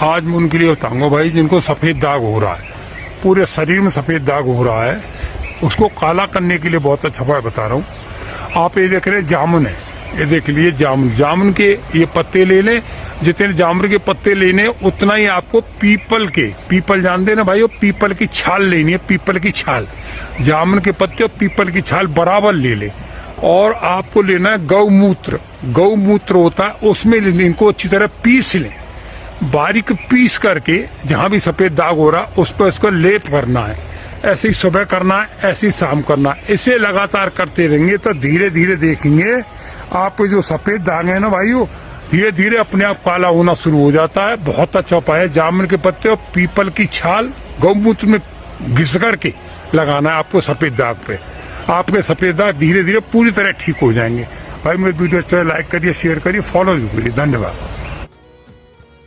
आज मैं उनके लिए बताऊंगा भाई, जिनको सफेद दाग हो रहा है, पूरे शरीर में सफेद दाग हो रहा है, उसको काला करने के लिए बहुत अच्छा उपाय बता रहा हूँ। आप ये देख रहे हैं जामुन है, ये देख लीजिए जामुन, जामुन के ये पत्ते ले लें, जितने जामुन के पत्ते लेने उतना ही आपको पीपल जानते ना भाई, पीपल की छाल लेनी है, पीपल की छाल, जामुन के पत्ते और पीपल की छाल बराबर ले ले। और आपको लेना है गौमूत्र, गौमूत्र होता है उसमें इनको अच्छी तरह पीस लें, बारीक पीस करके जहां भी सफेद दाग हो रहा उस पर उसका लेप करना है। ऐसे ही सुबह करना है, ऐसे ही शाम करना है। इसे लगातार करते रहेंगे तो धीरे धीरे देखेंगे आप जो सफेद दाग है ना भाइयों, धीरे धीरे अपने आप काला होना शुरू हो जाता है। बहुत अच्छा उपाय है, जामुन के पत्ते और पीपल की छाल गौमूत्र में घिस करके लगाना है आपको सफेद दाग पे। आपके सफेद दाग धीरे धीरे पूरी तरह ठीक हो जाएंगे। भाई मेरे वीडियो अच्छा लाइक करिए, शेयर करिए, फॉलो भी करिए। धन्यवाद।